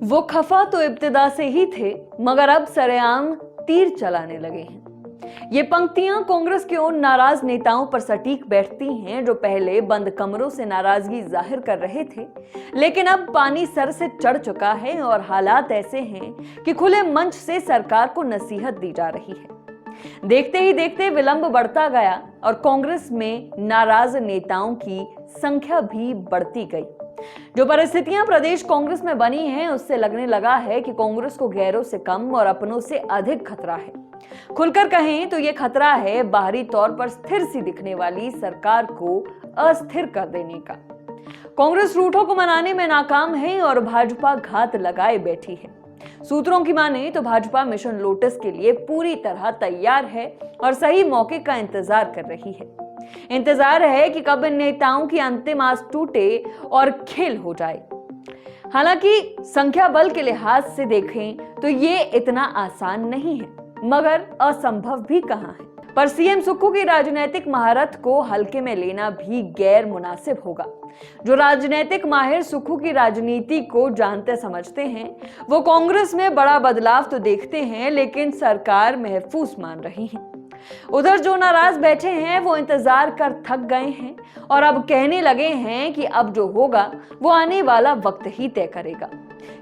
वो खफा तो इब्तिदा से ही थे, मगर अब सरेआम तीर चलाने लगे हैं। ये पंक्तियां कांग्रेस के उन नाराज नेताओं पर सटीक बैठती हैं जो पहले बंद कमरों से नाराजगी जाहिर कर रहे थे, लेकिन अब पानी सर से चढ़ चुका है और हालात ऐसे हैं कि खुले मंच से सरकार को नसीहत दी जा रही है। देखते ही देखते विलंब बढ़ता गया और कांग्रेस में नाराज नेताओं की संख्या भी बढ़ती गई। जो परिस्थितियां प्रदेश कांग्रेस में बनी हैं, उससे लगने लगा है कि कांग्रेस को गैरों से कम और अपनों से अधिक खतरा है। खुलकर कहें तो ये खतरा है बाहरी तौर पर स्थिर सी दिखने वाली सरकार को अस्थिर कर देने का। कांग्रेस रूठों को मनाने में नाकाम है और भाजपा घात लगाए बैठी है। सूत्रों की माने तो भाजपा मिशन लोटस के लिए पूरी तरह तैयार है और सही मौके का इंतजार कर रही है। इंतजार है कि कब इन नेताओं की अंतिम आस टूटे और खेल हो जाए। हालांकि संख्या बल के लिहाज से देखें तो ये इतना आसान नहीं है, मगर असंभव भी कहां है। पर सीएम सुक्खू की राजनीतिक महारत को हल्के में लेना भी गैर मुनासिब होगा। जो राजनीतिक माहिर सुक्खू की राजनीति को जानते समझते हैं, वो कांग्रेस में बड़ा बदलाव तो देखते हैं, लेकिन सरकार महफूज मान रही है। उधर जो नाराज बैठे हैं वो इंतजार कर थक गए हैं और अब कहने लगे हैं कि अब जो होगा वो आने वाला वक्त ही तय करेगा।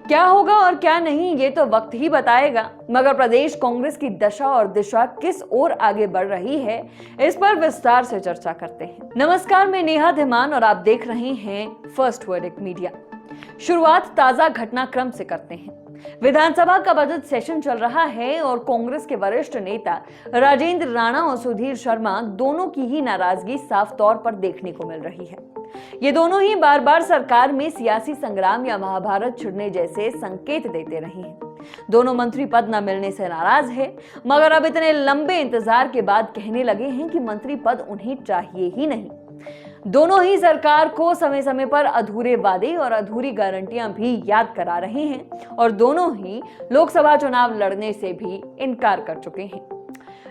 क्या होगा और क्या नहीं ये तो वक्त ही बताएगा, मगर प्रदेश कांग्रेस की दशा और दिशा किस ओर आगे बढ़ रही है, इस पर विस्तार से चर्चा करते हैं। नमस्कार, मैं नेहा धीमान और आप देख रहे हैं फर्स्ट वर्डिक्ट मीडिया। शुरुआत ताजा घटनाक्रम से करते हैं। विधानसभा का बजट सेशन चल रहा है और कांग्रेस के वरिष्ठ नेता राजेंद्र राणा और सुधीर शर्मा दोनों की ही नाराजगी साफ तौर पर देखने को मिल रही है। ये दोनों ही बार बार सरकार में सियासी संग्राम या महाभारत छिड़ने जैसे संकेत देते रहे हैं। दोनों मंत्री पद न मिलने से नाराज है, मगर अब इतने लंबे इंतजार के बाद कहने लगे हैं कि मंत्री पद उन्हें चाहिए ही नहीं। दोनों ही सरकार को समय समय पर अधूरे वादे और अधूरी गारंटियां भी याद करा रहे हैं और दोनों ही लोकसभा चुनाव लड़ने से भी इनकार कर चुके हैं।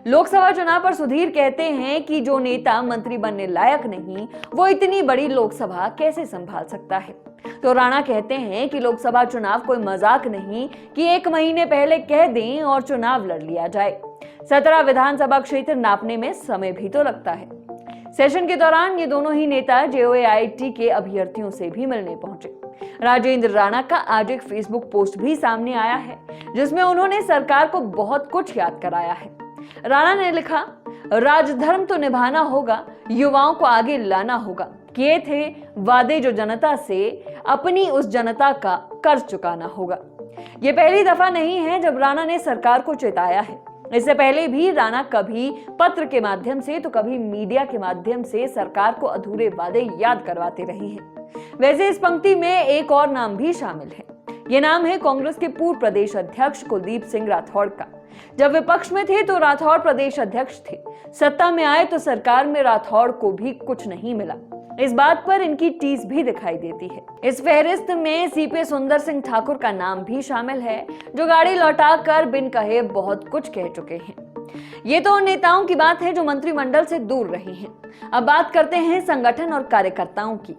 लोकसभा चुनाव पर सुधीर कहते हैं कि जो नेता मंत्री बनने लायक नहीं, वो इतनी बड़ी लोकसभा कैसे संभाल सकता है। तो राणा कहते हैं कि लोकसभा चुनाव कोई मजाक नहीं कि 1 महीने पहले कह दें और चुनाव लड़ लिया जाए। 17 विधानसभा क्षेत्र नापने में समय भी तो लगता है। सेशन के दौरान ये दोनों ही नेता जेओएआईटी के अभ्यर्थियों से भी मिलने पहुंचे। राजेंद्र राणा का आज एक फेसबुक पोस्ट भी सामने आया है, जिसमें उन्होंने सरकार को बहुत कुछ याद कराया है। राणा ने लिखा, राजधर्म तो निभाना होगा, युवाओं को आगे लाना होगा, किए थे वादे जो जनता से, अपनी उस जनता का कर्ज चुकाना होगा। ये पहली दफा नहीं है जब राणा ने सरकार को चेताया है। इससे पहले भी राणा कभी पत्र के माध्यम से तो कभी मीडिया के माध्यम से सरकार को अधूरे वादे याद करवाते रहे हैं। वैसे इस पंक्ति में एक और नाम भी शामिल है। ये नाम है कांग्रेस के पूर्व प्रदेश अध्यक्ष कुलदीप सिंह राठौड़ का। जब विपक्ष में थे तो राठौड़ प्रदेश अध्यक्ष थे, सत्ता में आए तो सरकार में राठौड़ को भी कुछ नहीं मिला। इस बात पर इनकी टीस भी दिखाई देती है। इस फहरिस्त में सीपी सुंदर सिंह ठाकुर का नाम भी शामिल है, जो गाड़ी लौटाकर बिन कहे बहुत कुछ कह चुके हैं। ये तो उन नेताओं की बात है जो मंत्रिमंडल से दूर रहे हैं। अब बात करते हैं संगठन और कार्यकर्ताओं की।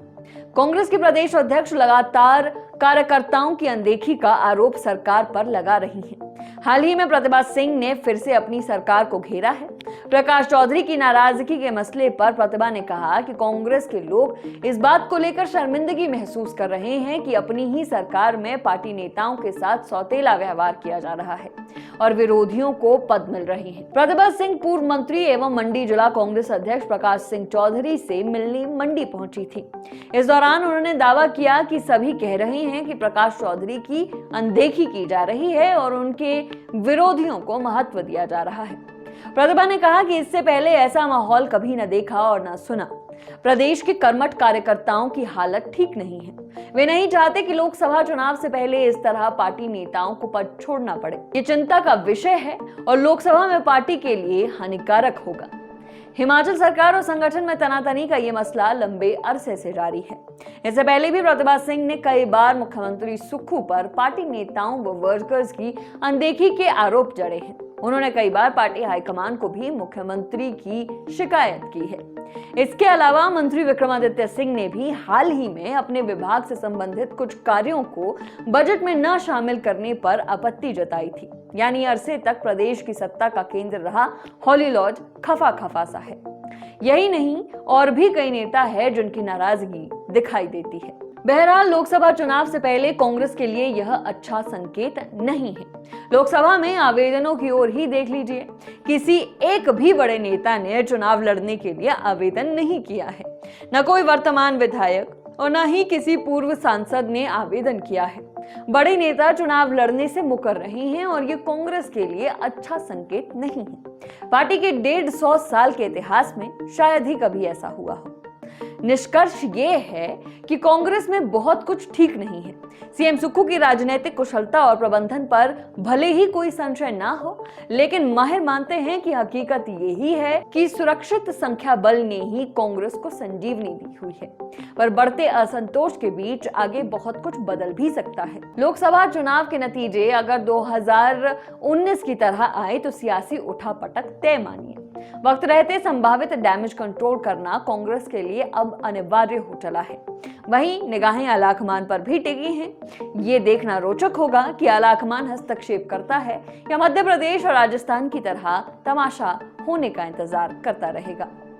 कांग्रेस के प्रदेश अध्यक्ष लगातार कार्यकर्ताओं की अनदेखी का आरोप सरकार पर लगा रही हैं। हाल ही में प्रतिभा सिंह ने फिर से अपनी सरकार को घेरा है। प्रकाश चौधरी की नाराजगी के मसले पर प्रतिभा ने कहा कि कांग्रेस के लोग इस बात को लेकर शर्मिंदगी महसूस कर रहे हैं कि अपनी ही सरकार में पार्टी नेताओं के साथ सौतेला व्यवहार किया जा रहा है और विरोधियों को पद मिल रहे हैं। प्रतिभा सिंह पूर्व मंत्री एवं मंडी जिला कांग्रेस अध्यक्ष प्रकाश सिंह चौधरी से मिलने मंडी पहुंची थी। इस दौरान उन्होंने दावा किया कि सभी कह रहे हैं कि प्रकाश चौधरी की अनदेखी की जा रही है और उनके विरोधियों को महत्व दिया जा रहा है। प्रतिभा ने कहा कि इससे पहले ऐसा माहौल कभी न देखा और न सुना। प्रदेश के कर्मठ कार्यकर्ताओं की हालत ठीक नहीं है। वे नहीं चाहते कि लोकसभा चुनाव से पहले इस तरह पार्टी नेताओं को पद छोड़ना पड़े। ये चिंता का विषय है और लोकसभा में पार्टी के लिए हानिकारक होगा। हिमाचल सरकार और संगठन में तनातनी का ये मसला लंबे अरसे से जारी है। इससे पहले भी प्रतिभा सिंह ने कई बार मुख्यमंत्री सुक्खू पर पार्टी नेताओं व वर्कर्स की अनदेखी के आरोप जड़े हैं। उन्होंने कई बार पार्टी हाईकमान को भी मुख्यमंत्री की शिकायत की है। इसके अलावा मंत्री विक्रमादित्य सिंह ने भी हाल ही में अपने विभाग से संबंधित कुछ कार्यों को बजट में न शामिल करने पर आपत्ति जताई थी। यानी अरसे तक प्रदेश की सत्ता का केंद्र रहा हॉली लॉज खफा खफा सा है। यही नहीं, और भी कई नेता है जिनकी नाराजगी दिखाई देती है। बहरहाल लोकसभा चुनाव से पहले कांग्रेस के लिए यह अच्छा संकेत नहीं है। लोकसभा में आवेदनों की ओर ही देख लीजिए, किसी एक भी बड़े नेता ने चुनाव लड़ने के लिए आवेदन नहीं किया है। न कोई वर्तमान विधायक और न ही किसी पूर्व सांसद ने आवेदन किया है। बड़े नेता चुनाव लड़ने से मुकर रहे हैं और ये कांग्रेस के लिए अच्छा संकेत नहीं है। पार्टी के 150 साल के इतिहास में शायद ही कभी ऐसा हुआ हो। निष्कर्ष ये है कि कांग्रेस में बहुत कुछ ठीक नहीं है। सीएम सुक्खू की राजनीतिक कुशलता और प्रबंधन पर भले ही कोई संशय ना हो, लेकिन माहिर मानते हैं कि हकीकत यही है कि सुरक्षित संख्या बल ने ही कांग्रेस को संजीवनी दी हुई है। पर बढ़ते असंतोष के बीच आगे बहुत कुछ बदल भी सकता है। लोकसभा चुनाव के नतीजे अगर 2019 की तरह आए तो सियासी उठापटक तय मानिए। वक्त रहते संभावित डैमेज कंट्रोल करना कांग्रेस के लिए अब अनिवार्य हो चला है। वहीं निगाहें आलाकमान पर भी टिकी हैं। ये देखना रोचक होगा कि आलाकमान हस्तक्षेप करता है या मध्य प्रदेश और राजस्थान की तरह तमाशा होने का इंतजार करता रहेगा।